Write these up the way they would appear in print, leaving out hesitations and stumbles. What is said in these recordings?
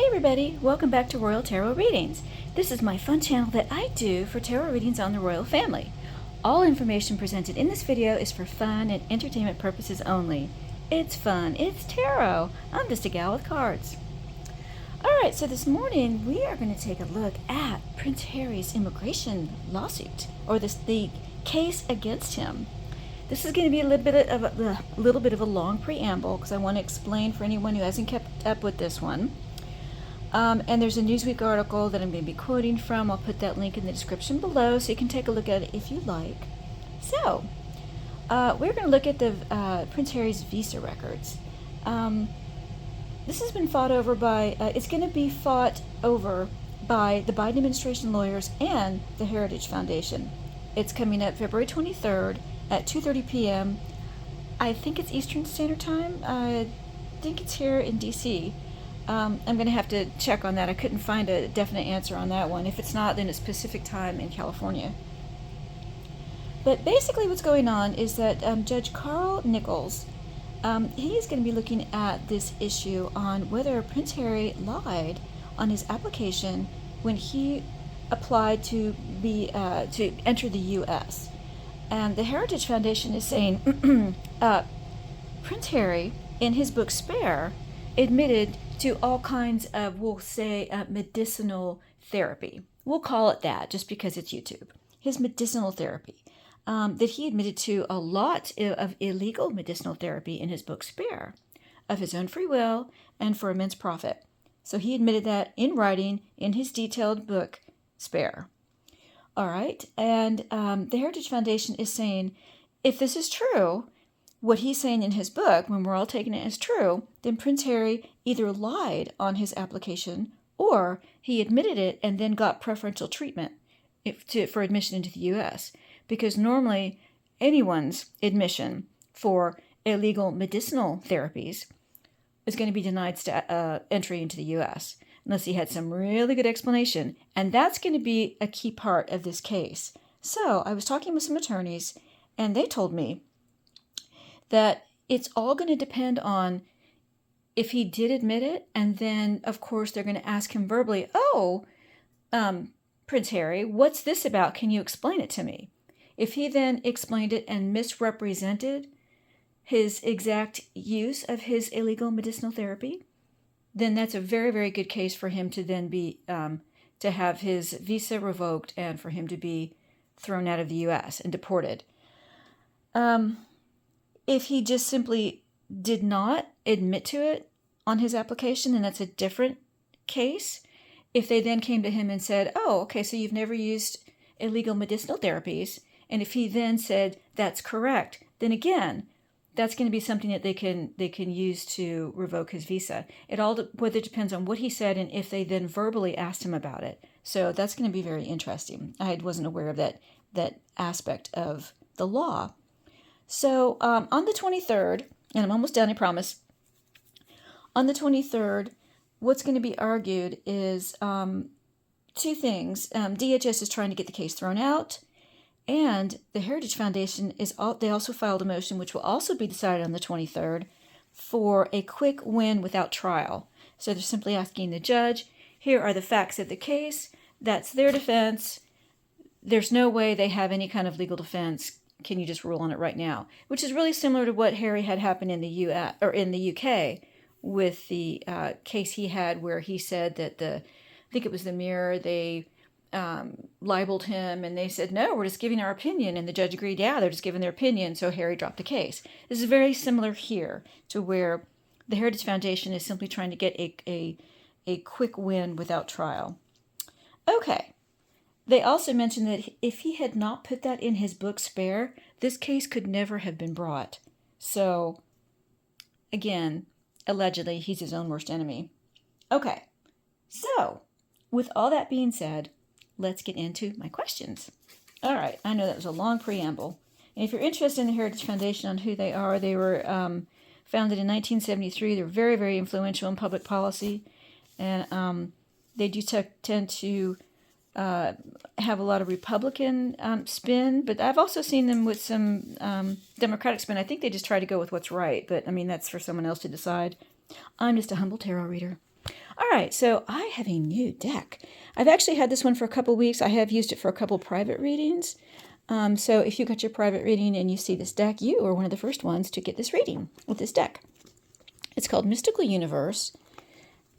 Hey everybody, welcome back to Royal Tarot Readings. This is my fun channel that I do for tarot readings on the royal family. All information presented in this video is for fun and entertainment purposes only. It's fun, it's tarot. I'm just a gal with cards. Alright, so this morning we are going to take a look at Prince Harry's immigration lawsuit, or the case against him. This is going to be a little bit of a long preamble because I want to explain for anyone who hasn't kept up with this one. And there's a Newsweek article that I'm going to be quoting from. I'll put that link in the description below so you can take a look at it if you like. So, we're going to look at the Prince Harry's visa records. This has been fought over by, it's going to be fought over by the Biden administration lawyers and the Heritage Foundation. It's coming up February 23rd at 2:30 p.m. I think it's Eastern Standard Time. I think it's here in D.C. I'm going to have to check on that. I couldn't find a definite answer on that one. If it's not, then it's Pacific time in California. But basically what's going on is that Judge Carl Nichols, he's going to be looking at this issue on whether Prince Harry lied on his application when he applied to enter the U.S. And the Heritage Foundation is saying Prince Harry, in his book Spare, admitted to all kinds of, we'll say, medicinal therapy. We'll call it that just because it's YouTube. His medicinal therapy. That he admitted to a lot of illegal medicinal therapy in his book Spare, of his own free will and for immense profit. So he admitted that in writing in his detailed book Spare. All right, and the Heritage Foundation is saying, if this is true, what he's saying in his book, when we're all taking it as true, then Prince Harry either lied on his application or he admitted it and then got preferential treatment for admission into the U.S. Because normally anyone's admission for illegal medicinal therapies is going to be denied entry into the U.S. unless he had some really good explanation. And that's going to be a key part of this case. So I was talking with some attorneys and they told me that it's all going to depend on if he did admit it, and then, of course, they're going to ask him verbally, Prince Harry, what's this about? Can you explain it to me? If he then explained it and misrepresented his exact use of his illegal medicinal therapy, then that's a very, very good case for him to then be, to have his visa revoked and for him to be thrown out of the U.S. and deported. If he just simply did not admit to it on his application, then that's a different case. If they then came to him and said, oh, okay, so you've never used illegal medicinal therapies, and if he then said that's correct, then again, that's going to be something that they can use to revoke his visa. It all whether depends on what he said and if they then verbally asked him about it. So that's going to be very interesting. I wasn't aware of that aspect of the law. So on the 23rd, and I'm almost done, I promise. On the 23rd, what's going to be argued is two things. DHS is trying to get the case thrown out, and the Heritage Foundation they also filed a motion, which will also be decided on the 23rd, for a quick win without trial. So they're simply asking the judge, here are the facts of the case. That's their defense. There's no way they have any kind of legal defense. Can you just rule on it right now? Which is really similar to what Harry had happened in the U.S. or in the UK with the case he had where he said that I think it was the Mirror, they libeled him and they said, no, we're just giving our opinion. And the judge agreed, yeah, they're just giving their opinion. So Harry dropped the case. This is very similar here to where the Heritage Foundation is simply trying to get a quick win without trial. Okay. They also mentioned that if he had not put that in his book Spare, this case could never have been brought. So, again, allegedly, he's his own worst enemy. Okay, so with all that being said, let's get into my questions. All right, I know that was a long preamble. And if you're interested in the Heritage Foundation on who they were founded in 1973. They're very, very influential in public policy. And they do tend to have a lot of Republican spin, but I've also seen them with some Democratic spin. I think they just try to go with what's right, but I mean, that's for someone else to decide. I'm just a humble tarot reader. All right, so I have a new deck. I've actually had this one for a couple weeks. I have used it for a couple private readings. So if you got your private reading and you see this deck, you are one of the first ones to get this reading with this deck. It's called Mystical Universe,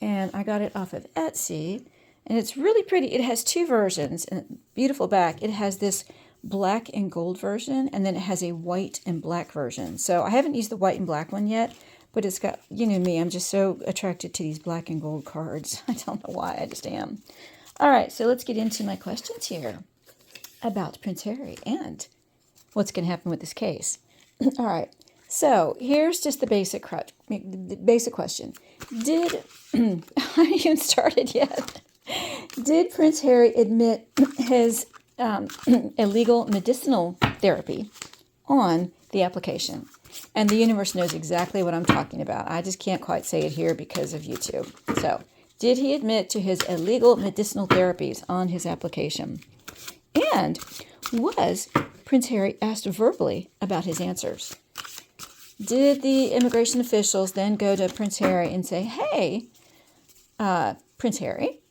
and I got it off of Etsy, and it's really pretty. It has two versions, and beautiful back. It has this black and gold version, and then it has a white and black version. So I haven't used the white and black one yet, but it's got, you know me, I'm just so attracted to these black and gold cards. I don't know why, I just am. All right, so let's get into my questions here about Prince Harry and what's going to happen with this case. All right, so here's just the basic question. Did, I haven't even started yet. Did Prince Harry admit his illegal medicinal therapy on the application? And the universe knows exactly what I'm talking about. I just can't quite say it here because of YouTube. So, did he admit to his illegal medicinal therapies on his application? And was Prince Harry asked verbally about his answers? Did the immigration officials then go to Prince Harry and say, "Hey, Prince Harry,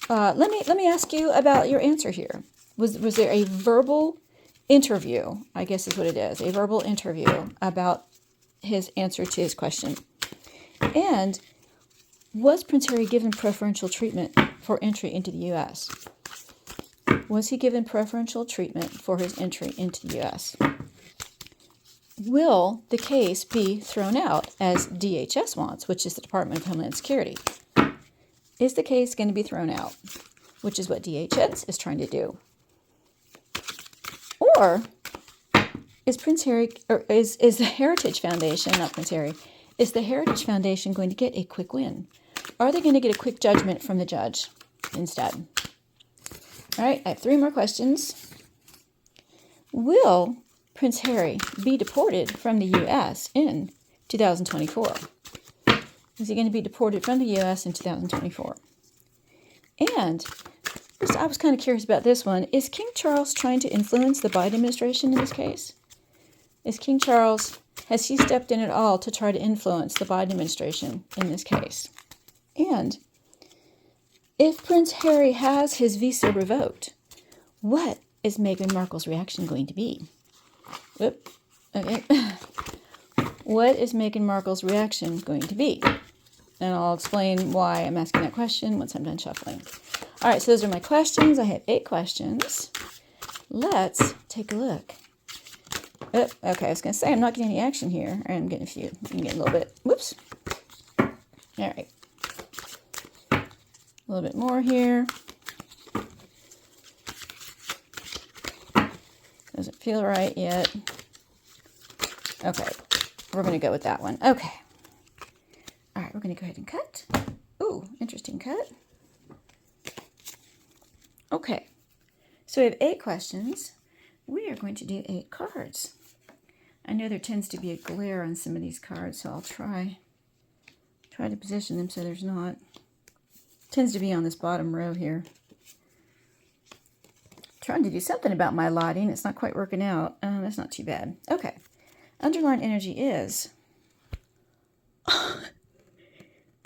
let me ask you about your answer here"? Was there a verbal interview? I guess is what it is, a verbal interview about his answer to his question. And was Prince Harry given preferential treatment for entry into the U.S.? Was he given preferential treatment for his entry into the U.S.? Will the case be thrown out as DHS wants, which is the Department of Homeland Security? Is the case going to be thrown out, which is what DHS is trying to do? Or is Prince Harry, or is the Heritage Foundation, not Prince Harry, is the Heritage Foundation going to get a quick win? Are they going to get a quick judgment from the judge instead? All right, I have 3 more questions. Will Prince Harry be deported from the U.S. in 2024? Is he going to be deported from the U.S. in 2024? And I was kind of curious about this one. Is King Charles trying to influence the Biden administration in this case? Is King Charles, has he stepped in at all to try to influence the Biden administration in this case? And if Prince Harry has his visa revoked, what is Meghan Markle's reaction going to be? Whoop. Okay. What is Meghan Markle's reaction going to be? And I'll explain why I'm asking that question once I'm done shuffling. All right, so those are my questions. I have 8 questions. Let's take a look. Oh, okay, I was going to say I'm not getting any action here. I'm getting a few. I'm getting a little bit. Whoops. All right. A little bit more here. Doesn't feel right yet. Okay, we're going to go with that one. Okay. All right, we're going to go ahead and cut. Ooh, interesting cut. Okay, so we have 8 questions. We are going to do 8 cards. I know there tends to be a glare on some of these cards, so I'll try to position them so there's not. Tends to be on this bottom row here. Trying to do something about my lighting. It's not quite working out. That's not too bad. Okay, underlying energy is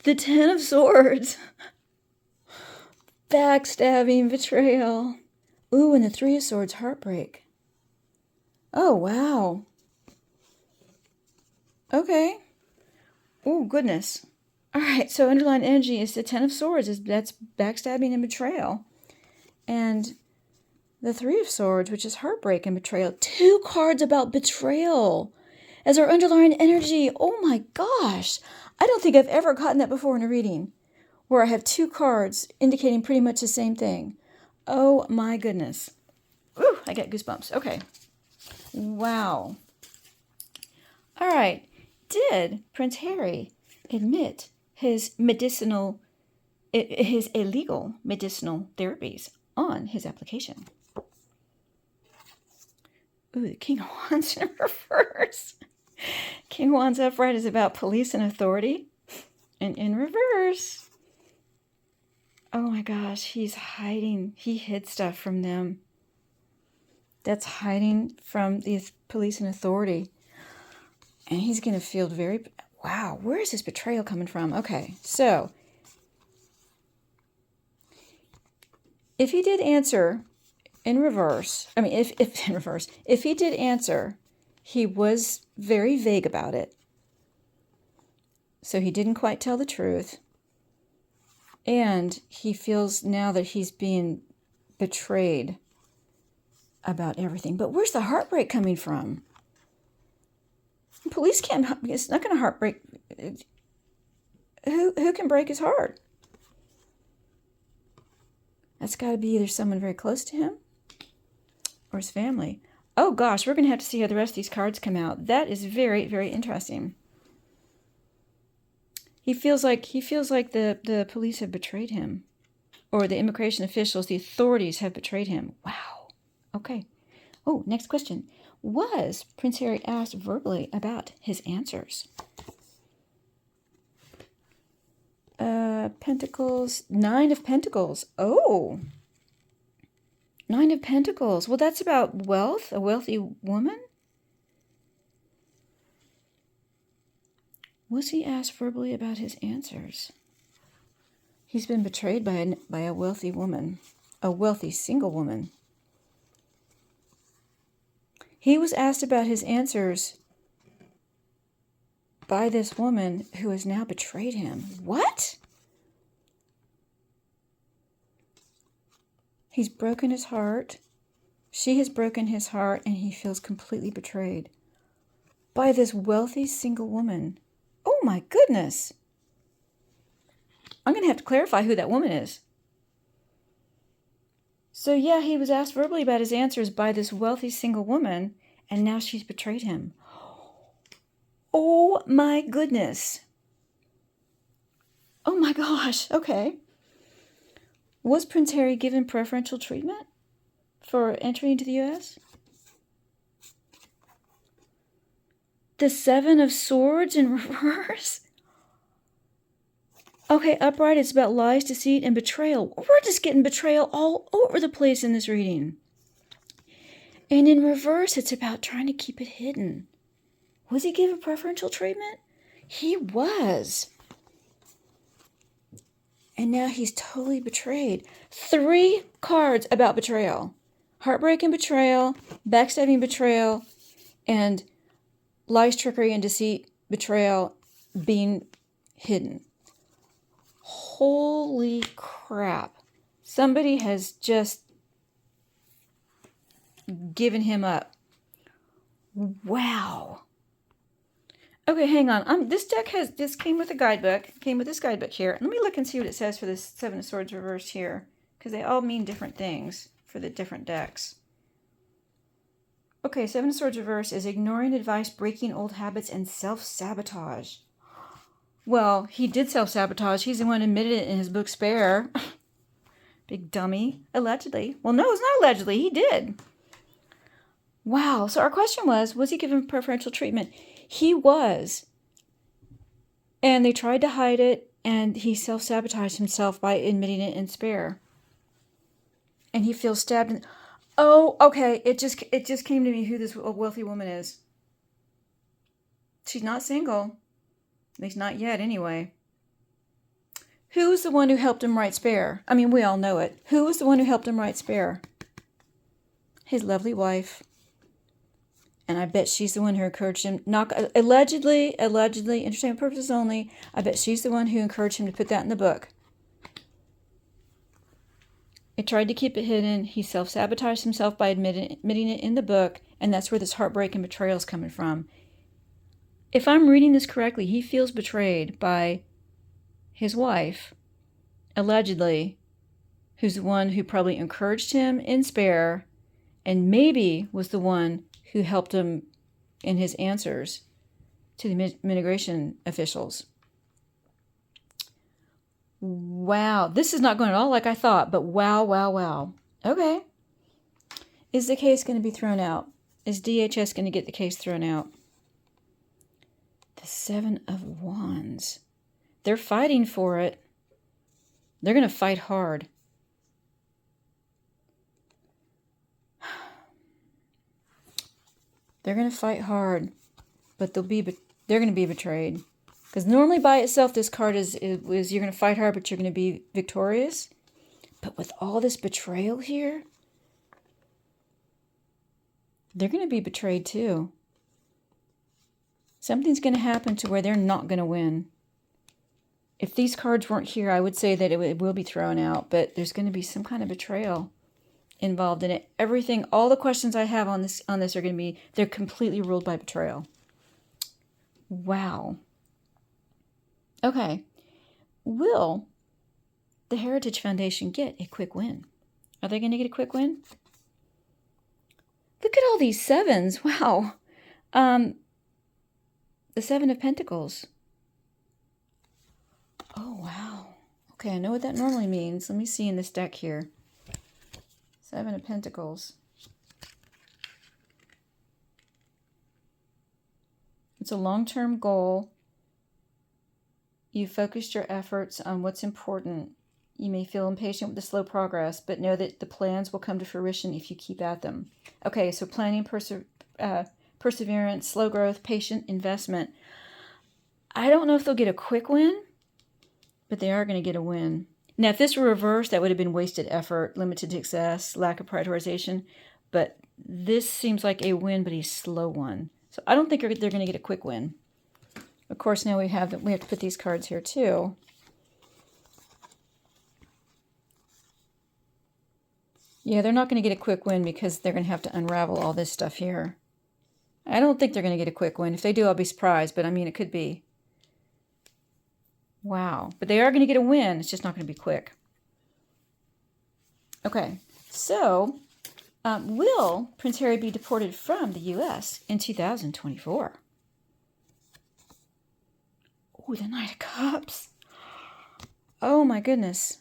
the 10 of Swords. Backstabbing, betrayal. Ooh, and the 3 of Swords, heartbreak. Oh, wow. Okay. Oh, goodness. All right, so underlying energy is the 10 of Swords. That's backstabbing and betrayal. And the 3 of Swords, which is heartbreak and betrayal. 2 cards about betrayal as our underlying energy. Oh, my gosh. I don't think I've ever gotten that before in a reading, where I have 2 cards indicating pretty much the same thing. Oh my goodness. Ooh, I get goosebumps. Okay. Wow. All right. Did Prince Harry admit his illegal medicinal therapies on his application? Ooh, the King of Wands in reverse. King of Wands upright is about police and authority. And in reverse, oh my gosh, he's hiding. He hid stuff from them. That's hiding from the police and authority. And he's going to feel very, wow, where is this betrayal coming from? Okay, so If he did answer in reverse, I mean, if in reverse, if he did answer, he was very vague about it. So he didn't quite tell the truth. And he feels now that he's being betrayed about everything. But where's the heartbreak coming from? Police can't, it's not going to heartbreak. Who can break his heart? That's got to be either someone very close to him or his family. Oh gosh, we're going to have to see how the rest of these cards come out. That is very, very interesting. He feels like the police have betrayed him, or the immigration officials, the authorities have betrayed him. Wow. Okay. Oh, next question. Was Prince Harry asked verbally about his answers? Pentacles, 9 of Pentacles. Oh, 9 of Pentacles. Well, that's about wealth, a wealthy woman. Was he asked verbally about his answers? He's been betrayed by a wealthy woman, a wealthy single woman. He was asked about his answers by this woman who has now betrayed him. What? He's broken his heart. She has broken his heart, and he feels completely betrayed by this wealthy single woman. Oh my goodness. I'm going to have to clarify who that woman is. So yeah, he was asked verbally about his answers by this wealthy single woman, and now she's betrayed him. Oh my goodness. Oh my gosh. Okay. Was Prince Harry given preferential treatment for entry into the U.S.? The 7 of Swords in reverse? Okay, upright, it's about lies, deceit, and betrayal. We're just getting betrayal all over the place in this reading. And in reverse, it's about trying to keep it hidden. Was he given preferential treatment? He was. And now he's totally betrayed. 3 cards about betrayal. Heartbreak and betrayal, backstabbing betrayal, and lies, trickery, and deceit, betrayal, being hidden. Holy crap. Somebody has just given him up. Wow. Okay, hang on. This deck came with a guidebook. Came with this guidebook here. Let me look and see what it says for this 7 of Swords reversed here, because they all mean different things for the different decks. Okay, 7 of Swords reversed is ignoring advice, breaking old habits, and self-sabotage. Well, he did self-sabotage. He's the one who admitted it in his book Spare. Big dummy. Allegedly. Well, no, it's not allegedly. He did. Wow. So our question was he given preferential treatment? He was. And they tried to hide it, and he self-sabotaged himself by admitting it in Spare. And he feels stabbed. Oh, okay. It just came to me who this wealthy woman is. She's not single. At least not yet, anyway. Who's the one who helped him write Spare? I mean, we all know it. Who was the one who helped him write Spare? His lovely wife. And I bet she's the one who encouraged him. Allegedly, entertainment purposes only, I bet she's the one who encouraged him to put that in the book. It tried to keep it hidden. He self-sabotaged himself by admitting it in the book, and that's where this heartbreak and betrayal is coming from. If I'm reading this correctly, he feels betrayed by his wife, allegedly, who's the one who probably encouraged him in Spare, and maybe was the one who helped him in his answers to the immigration officials. Wow, this is not going at all like I thought, but wow. Okay. Is the case going to be thrown out? Is DHS going to get the case thrown out? The 7 of Wands. They're fighting for it. They're going to fight hard. They're going to fight hard, but they're going to be betrayed. Because normally by itself, this card is you're going to fight hard, but you're going to be victorious. But with all this betrayal here, they're going to be betrayed too. Something's going to happen to where they're not going to win. If these cards weren't here, I would say that it will be thrown out, but there's going to be some kind of betrayal involved in it. Everything, all the questions I have on this are going to be, they're completely ruled by betrayal. Wow. Okay. Will the Heritage Foundation get a quick win? Are they going to get a quick win? Look at all these sevens. Wow. The Seven of Pentacles. Oh, wow. Okay, I know what that normally means. Let me see in this deck here. Seven of Pentacles. It's a long-term goal. You focused your efforts on what's important. You may feel impatient with the slow progress, but know that the plans will come to fruition if you keep at them. Okay, so planning, perseverance, slow growth, patient investment. I don't know if they'll get a quick win, but they are going to get a win. Now, if this were reversed, that would have been wasted effort, limited success, lack of prioritization. But this seems like a win, but a slow one. So I don't think they're going to get a quick win. Of course, now we have to put these cards here too. Yeah, they're not going to get a quick win because they're going to have to unravel all this stuff here. I don't think they're going to get a quick win. If they do, I'll be surprised, but I mean, it could be. Wow. But they are going to get a win. It's just not going to be quick. Okay. So, will Prince Harry be deported from the U.S. in 2024? Oh, the Knight of Cups. Oh, my goodness.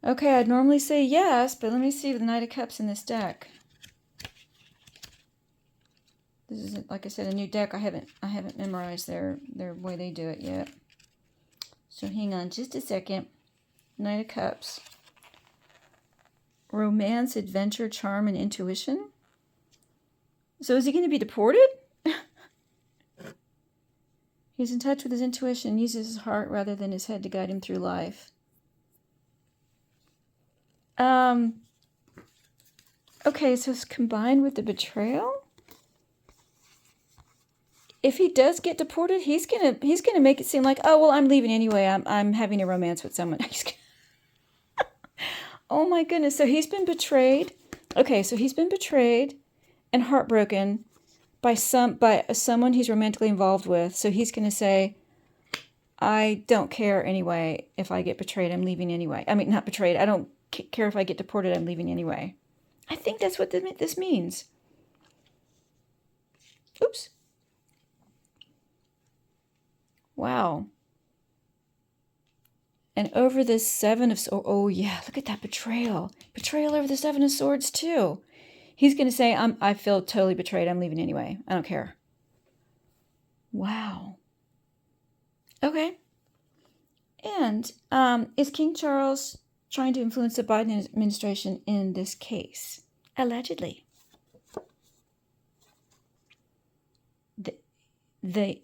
Okay, I'd normally say yes, but let me see the Knight of Cups in this deck. This is, like I said, a new deck. I haven't memorized their way they do it yet. So hang on just a second. Knight of Cups. Romance, adventure, charm, and intuition. So is he going to be deported? He's in touch with his intuition, uses his heart rather than his head to guide him through life. Okay, so it's combined with the betrayal. If he does get deported, he's gonna make it seem like, oh well, I'm leaving anyway. I'm having a romance with someone. Oh my goodness! So he's been betrayed. Okay, so he's been betrayed and heartbroken by someone he's romantically involved with. So he's gonna say, I don't care anyway if I get betrayed. I'm leaving anyway. I mean, not betrayed. I don't care if I get deported. I'm leaving anyway. I think that's what this means. Oops. Wow. And over the Seven of Swords, oh yeah, look at that betrayal. Betrayal over the Seven of Swords too. He's going to say, I feel totally betrayed. I'm leaving anyway. I don't care. Wow. Okay. And is King Charles trying to influence the Biden administration in this case? Allegedly. The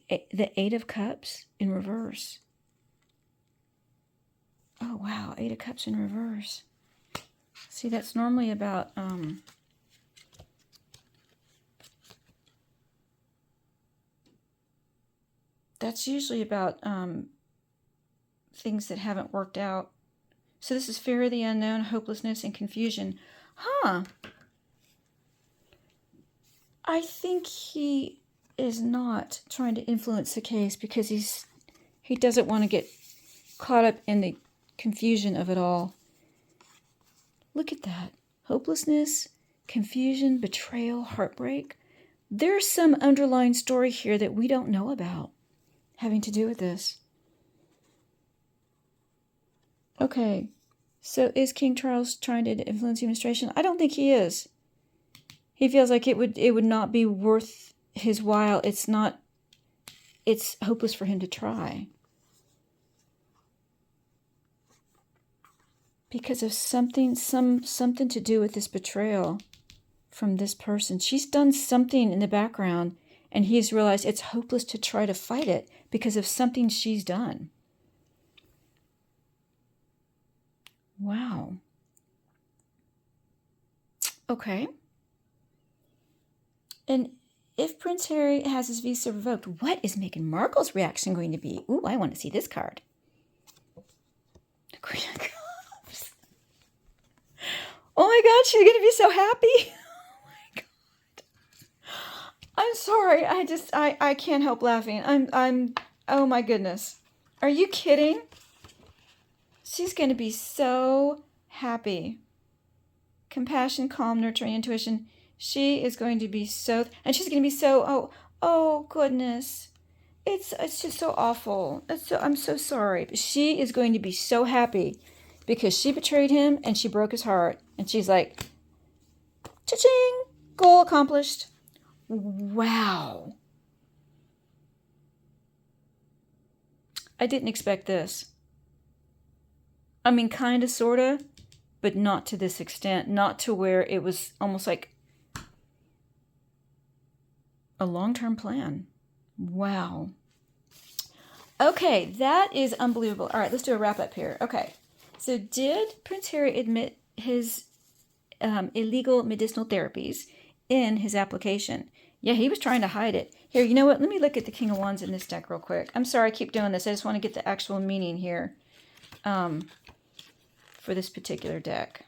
Eight of Cups in reverse. Oh, wow. Eight of Cups in reverse. See, that's normally about... that's usually about things that haven't worked out. So this is fear of the unknown, hopelessness, and confusion. Huh. I think he is not trying to influence the case because he doesn't want to get caught up in the confusion of it all. Look at that. Hopelessness, confusion, betrayal, heartbreak. There's some underlying story here that we don't know about having to do with this. Okay, so is King Charles trying to influence the administration? I don't think he is. He feels like it would not be worth his while. It's hopeless for him to try. Because of something to do with this betrayal from this person. She's done something in the background, and he's realized it's hopeless to try to fight it because of something she's done. Wow. Okay. And if Prince Harry has his visa revoked, what is Meghan Markle's reaction going to be? Ooh, I want to see this card. The Queen of Cups. Oh my God, she's going to be so happy. Oh my God. I'm sorry. I can't help laughing. Oh my goodness. Are you kidding? She's going to be so happy. Compassion, calm, nurturing, intuition. She is going to be so, and she's going to be so, oh goodness. It's just so awful. I'm so sorry. But she is going to be so happy because she betrayed him and she broke his heart. And she's like, cha-ching, goal accomplished. Wow. I didn't expect this. I mean, kind of, sort of, but not to this extent. Not to where it was almost like a long-term plan. Wow. Okay, that is unbelievable. All right, let's do a wrap-up here. Okay, so did Prince Harry admit his illegal medicinal therapies in his application? Yeah, he was trying to hide it. Here, you know what? Let me look at the King of Wands in this deck real quick. I'm sorry I keep doing this. I just want to get the actual meaning here for this particular deck.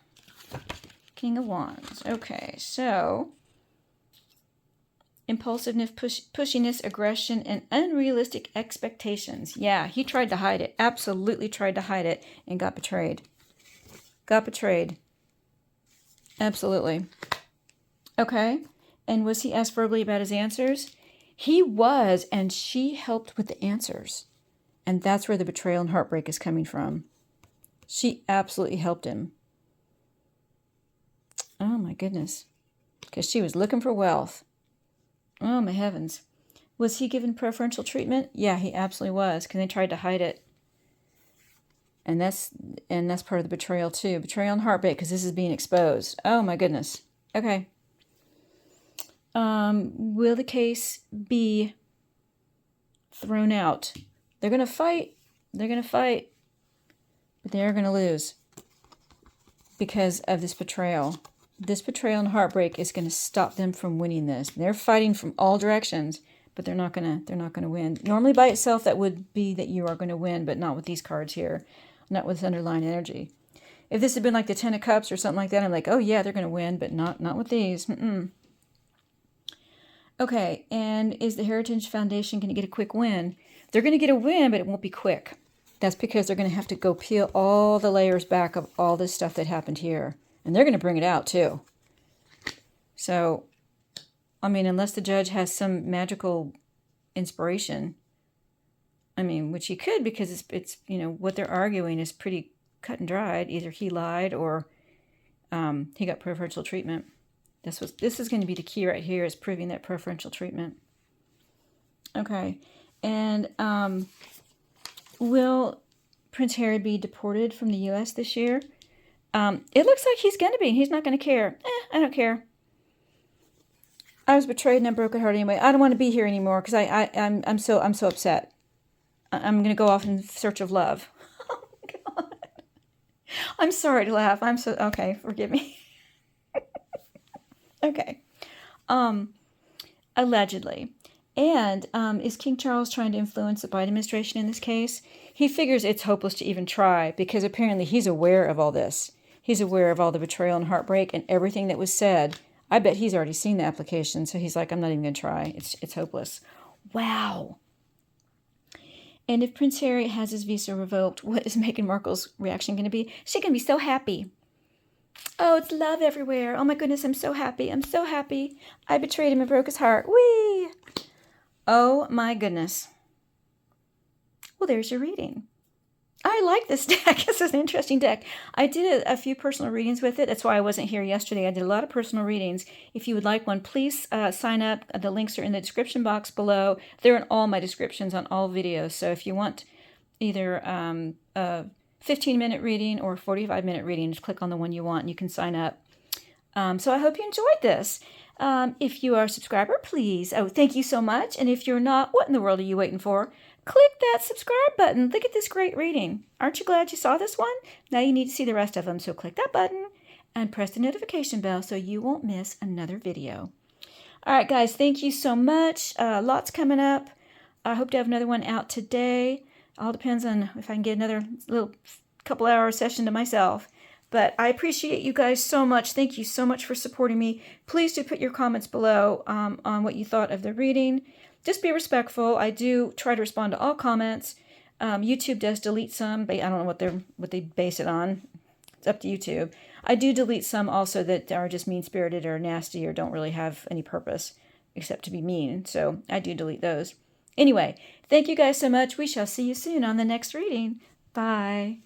King of Wands. Okay, so impulsiveness, pushiness, aggression, and unrealistic expectations. Yeah, he tried to hide it. Absolutely tried to hide it and got betrayed. Got betrayed. Absolutely. Okay. And was he asked verbally about his answers? He was, and she helped with the answers. And that's where the betrayal and heartbreak is coming from. She absolutely helped him. Oh my goodness. Because she was looking for wealth. Oh my heavens. Was he given preferential treatment? Yeah, he absolutely was, because they tried to hide it. And that's part of the betrayal too. Betrayal and heartbreak, because this is being exposed. Oh my goodness. Okay. Will the case be thrown out? They're going to fight. They're going to fight. But they're going to lose because of this betrayal. This betrayal and heartbreak is going to stop them from winning this. They're fighting from all directions, but they're not going to win. Normally by itself that would be that you are going to win, but not with these cards here. Not with underlying energy. If this had been like the Ten of Cups or something like that, I'm like, oh yeah, they're going to win, but not with these. Okay, and is the Heritage Foundation going to get a quick win? They're going to get a win, but it won't be quick. That's because they're going to have to go peel all the layers back of all this stuff that happened here. And they're going to bring it out too. So, I mean, unless the judge has some magical inspiration, I mean, which he could, because it's what they're arguing is pretty cut and dried. Either he lied or he got preferential treatment. This is going to be the key right here, is proving that preferential treatment. Okay, and will Prince Harry be deported from the U.S. this year? It looks like he's going to be. He's not going to care. I don't care. I was betrayed and I'm broken heart anyway. I don't want to be here anymore because I'm so upset. I'm going to go off in search of love. Oh God. I'm sorry to laugh. Okay. Forgive me. Okay. Allegedly. And is King Charles trying to influence the Biden administration in this case? He figures it's hopeless to even try because apparently he's aware of all this. He's aware of all the betrayal and heartbreak and everything that was said. I bet he's already seen the application, so he's like, I'm not even going to try. It's hopeless. Wow. And if Prince Harry has his visa revoked, what is Meghan Markle's reaction going to be? She's going to be so happy. Oh, it's love everywhere. Oh my goodness, I'm so happy. I'm so happy. I betrayed him and broke his heart. Whee! Oh my goodness. Well, there's your reading. I like this deck. This is an interesting deck. I did a few personal readings with it. That's why I wasn't here yesterday. I did a lot of personal readings. If you would like one, please sign up. The links are in the description box below. They're in all my descriptions on all videos. So if you want either a 15-minute reading or a 45-minute reading, just click on the one you want and you can sign up. So I hope you enjoyed this. If you are a subscriber, please. Oh, thank you so much. And if you're not, what in the world are you waiting for? Click that subscribe button. Look at this great reading. Aren't you glad you saw this one? Now you need to see the rest of them. So click that button. and press the notification bell so you won't miss another video. All right, guys, thank you so much. Lots coming up. I hope to have another one out today. All depends on if I can get another little couple-hour session to myself. But I appreciate you guys so much. Thank you so much for supporting me. Please do put your comments below on what you thought of the reading. Just be respectful. I do try to respond to all comments. YouTube does delete some, but I don't know what they base it on. It's up to YouTube. I do delete some also that are just mean-spirited or nasty or don't really have any purpose except to be mean. So I do delete those. Anyway, thank you guys so much. We shall see you soon on the next reading. Bye.